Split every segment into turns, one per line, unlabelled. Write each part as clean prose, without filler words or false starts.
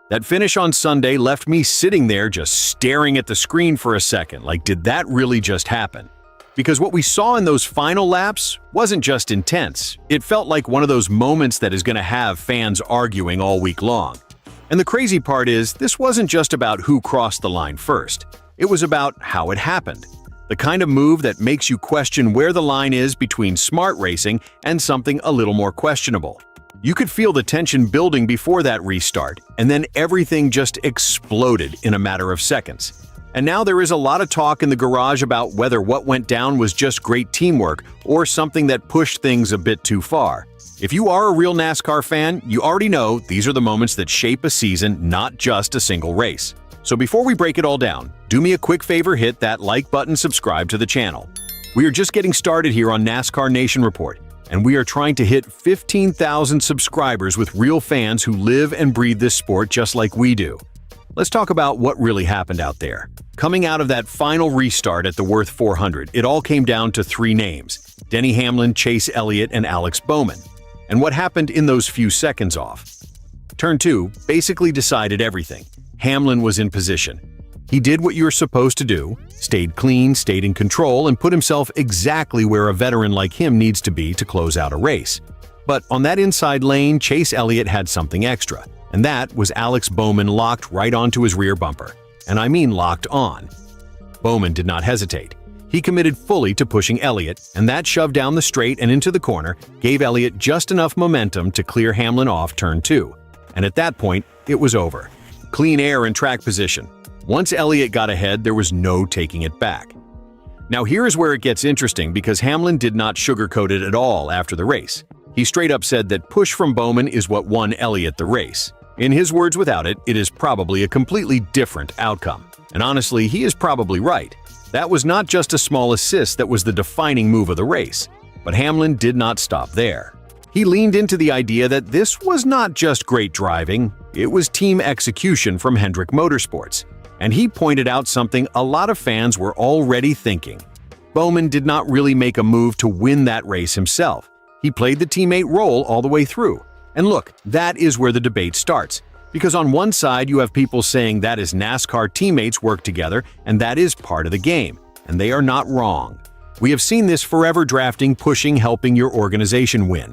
That finish on Sunday left me sitting there just staring at the screen for a second, like, did that really just happen? Because what we saw in those final laps wasn't just intense. It felt like one of those moments that is going to have fans arguing all week long. And the crazy part is, this wasn't just about who crossed the line first. It was about how it happened. The kind of move that makes you question where the line is between smart racing and something a little more questionable. You could feel the tension building before that restart, and then everything just exploded in a matter of seconds. And now there is a lot of talk in the garage about whether what went down was just great teamwork or something that pushed things a bit too far. If you are a real NASCAR fan, you already know these are the moments that shape a season, not just a single race. So before we break it all down, do me a quick favor, hit that like button, subscribe to the channel. We are just getting started here on NASCAR Nation Report, and we are trying to hit 15,000 subscribers with real fans who live and breathe this sport just like we do. Let's talk about what really happened out there. Coming out of that final restart at the Worth 400, it all came down to three names: Denny Hamlin, Chase Elliott, and Alex Bowman. And what happened in those few seconds off? Turn 2 basically decided everything. Hamlin was in position. He did what you're supposed to do, stayed clean, stayed in control, and put himself exactly where a veteran like him needs to be to close out a race. But on that inside lane, Chase Elliott had something extra, and that was Alex Bowman locked right onto his rear bumper. And I mean locked on. Bowman did not hesitate. He committed fully to pushing Elliott, and that shove down the straight and into the corner gave Elliott just enough momentum to clear Hamlin off turn 2. And at that point, it was over. Clean air and track position. Once Elliott got ahead, there was no taking it back. Now here is where it gets interesting, because Hamlin did not sugarcoat it at all after the race. He straight up said that push from Bowman is what won Elliott the race. In his words, without it, it is probably a completely different outcome. And honestly, he is probably right. That was not just a small assist that was the defining move of the race. But Hamlin did not stop there. He leaned into the idea that this was not just great driving, it was team execution from Hendrick Motorsports. And he pointed out something a lot of fans were already thinking. Bowman did not really make a move to win that race himself. He played the teammate role all the way through. And look, that is where the debate starts. Because on one side you have people saying that is NASCAR teammates work together and that is part of the game. And they are not wrong. We have seen this forever: drafting, pushing, helping your organization win.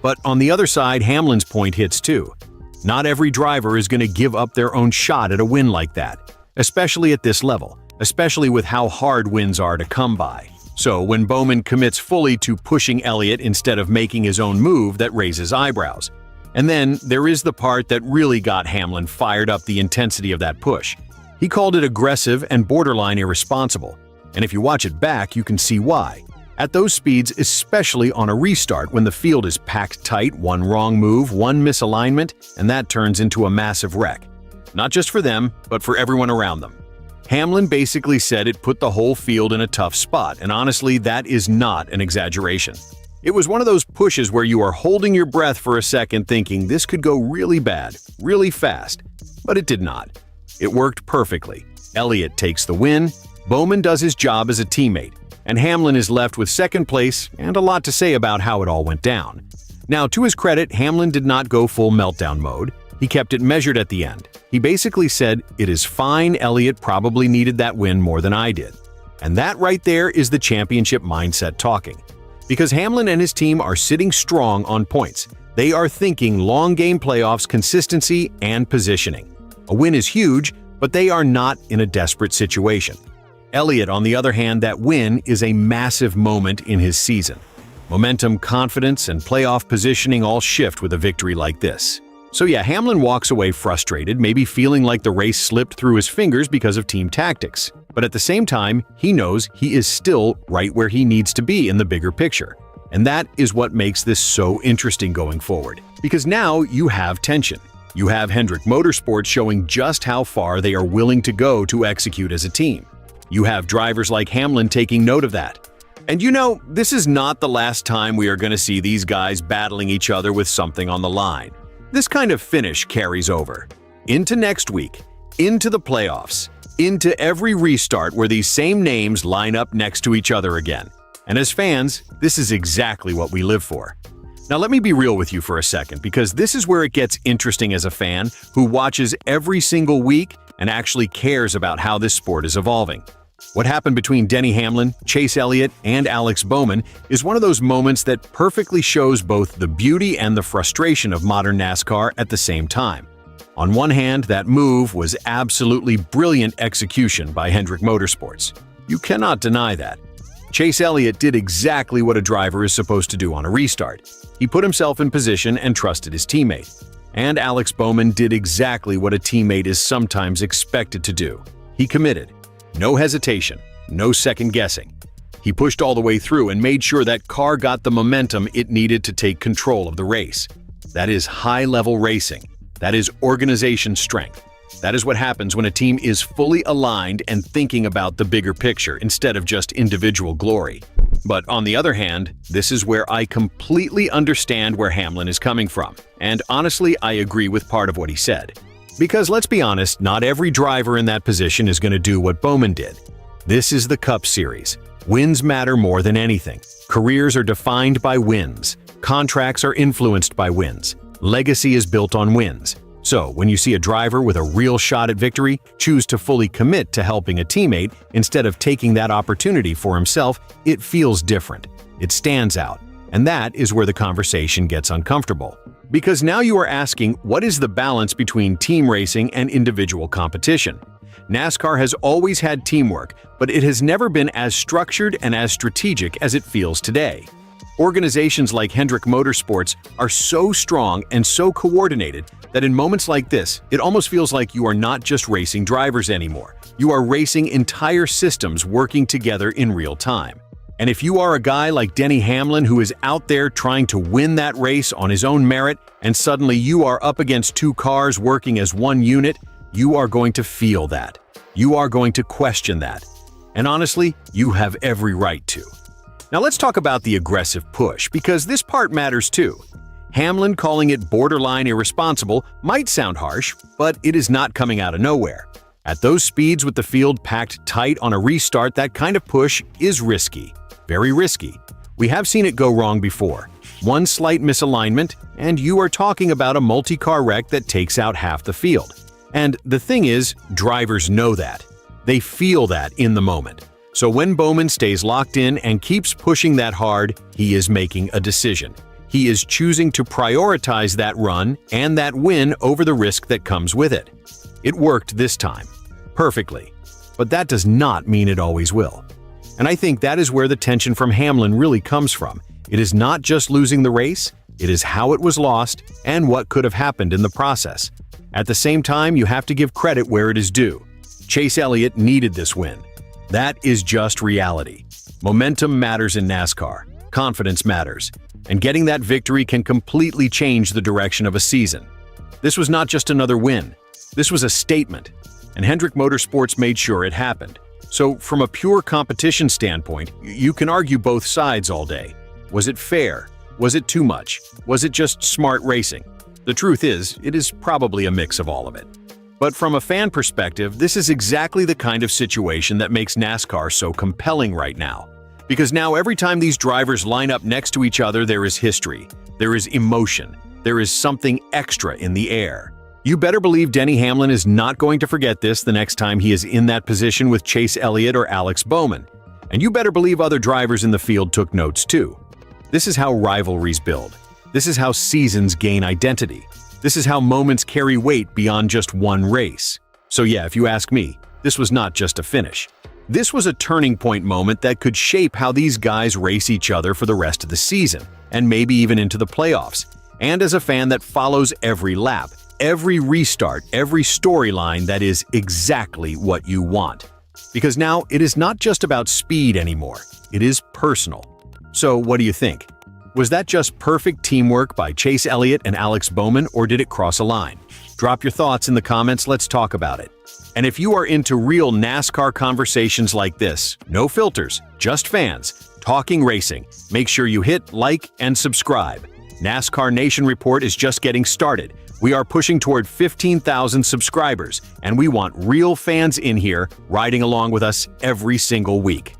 But on the other side, Hamlin's point hits too. Not every driver is going to give up their own shot at a win like that, especially at this level, especially with how hard wins are to come by. So when Bowman commits fully to pushing Elliott instead of making his own move, that raises eyebrows. And then there is the part that really got Hamlin fired up: the intensity of that push. He called it aggressive and borderline irresponsible. And if you watch it back, you can see why. At those speeds, especially on a restart when the field is packed tight, one wrong move, one misalignment, and that turns into a massive wreck. Not just for them, but for everyone around them. Hamlin basically said it put the whole field in a tough spot, and honestly, that is not an exaggeration. It was one of those pushes where you are holding your breath for a second thinking this could go really bad, really fast. But it did not. It worked perfectly. Elliott takes the win, Bowman does his job as a teammate, and Hamlin is left with second place and a lot to say about how it all went down. Now, to his credit, Hamlin did not go full meltdown mode. He kept it measured at the end. He basically said, "It is fine, Elliott probably needed that win more than I did." And that right there is the championship mindset talking. Because Hamlin and his team are sitting strong on points. They are thinking long game playoffs, consistency, and positioning. A win is huge, but they are not in a desperate situation. Elliott, on the other hand, that win is a massive moment in his season. Momentum, confidence, and playoff positioning all shift with a victory like this. So yeah, Hamlin walks away frustrated, maybe feeling like the race slipped through his fingers because of team tactics. But at the same time, he knows he is still right where he needs to be in the bigger picture. And that is what makes this so interesting going forward. Because now you have tension. You have Hendrick Motorsports showing just how far they are willing to go to execute as a team. You have drivers like Hamlin taking note of that. And you know, this is not the last time we are going to see these guys battling each other with something on the line. This kind of finish carries over into next week, into the playoffs, into every restart where these same names line up next to each other again. And as fans, this is exactly what we live for. Now let me be real with you for a second, because this is where it gets interesting as a fan who watches every single week and actually cares about how this sport is evolving. What happened between Denny Hamlin, Chase Elliott, and Alex Bowman is one of those moments that perfectly shows both the beauty and the frustration of modern NASCAR at the same time. On one hand, that move was absolutely brilliant execution by Hendrick Motorsports. You cannot deny that. Chase Elliott did exactly what a driver is supposed to do on a restart. He put himself in position and trusted his teammate. And Alex Bowman did exactly what a teammate is sometimes expected to do. He committed. No hesitation, no second guessing. He pushed all the way through and made sure that car got the momentum it needed to take control of the race. That is high-level racing. That is organization strength. That is what happens when a team is fully aligned and thinking about the bigger picture instead of just individual glory. But on the other hand, this is where I completely understand where Hamlin is coming from. And honestly, I agree with part of what he said. Because let's be honest, not every driver in that position is going to do what Bowman did. This is the Cup Series. Wins matter more than anything. Careers are defined by wins. Contracts are influenced by wins. Legacy is built on wins. So, when you see a driver with a real shot at victory choose to fully commit to helping a teammate instead of taking that opportunity for himself, it feels different. It stands out. And that is where the conversation gets uncomfortable. Because now you are asking, what is the balance between team racing and individual competition? NASCAR has always had teamwork, but it has never been as structured and as strategic as it feels today. Organizations like Hendrick Motorsports are so strong and so coordinated that in moments like this, it almost feels like you are not just racing drivers anymore. You are racing entire systems working together in real time. And if you are a guy like Denny Hamlin who is out there trying to win that race on his own merit, and suddenly you are up against two cars working as one unit, you are going to feel that. You are going to question that. And honestly, you have every right to. Now let's talk about the aggressive push, because this part matters too. Hamlin calling it borderline irresponsible might sound harsh, but it is not coming out of nowhere. At those speeds with the field packed tight on a restart, that kind of push is risky. Very risky. We have seen it go wrong before. One slight misalignment, and you are talking about a multi-car wreck that takes out half the field. And the thing is, drivers know that. They feel that in the moment. So when Bowman stays locked in and keeps pushing that hard, he is making a decision. He is choosing to prioritize that run and that win over the risk that comes with it. It worked this time. Perfectly. But that does not mean it always will. And I think that is where the tension from Hamlin really comes from. It is not just losing the race, it is how it was lost and what could have happened in the process. At the same time, you have to give credit where it is due. Chase Elliott needed this win. That is just reality. Momentum matters in NASCAR. Confidence matters. And getting that victory can completely change the direction of a season. This was not just another win. This was a statement. And Hendrick Motorsports made sure it happened. So from a pure competition standpoint, you can argue both sides all day. Was it fair? Was it too much? Was it just smart racing? The truth is, it is probably a mix of all of it. But from a fan perspective, this is exactly the kind of situation that makes NASCAR so compelling right now. Because now every time these drivers line up next to each other, there is history, there is emotion, there is something extra in the air. You better believe Denny Hamlin is not going to forget this the next time he is in that position with Chase Elliott or Alex Bowman. And you better believe other drivers in the field took notes too. This is how rivalries build. This is how seasons gain identity. This is how moments carry weight beyond just one race. So yeah, if you ask me, this was not just a finish. This was a turning point moment that could shape how these guys race each other for the rest of the season, and maybe even into the playoffs. And as a fan that follows every lap, every restart, every storyline, that is exactly what you want. Because now it is not just about speed anymore, it is personal. So what do you think? Was that just perfect teamwork by Chase Elliott and Alex Bowman, or did it cross a line? Drop your thoughts in the comments, let's talk about it. And if you are into real NASCAR conversations like this, no filters, just fans, talking racing, make sure you hit like and subscribe. NASCAR Nation Report is just getting started. We are pushing toward 15,000 subscribers, and we want real fans in here riding along with us every single week.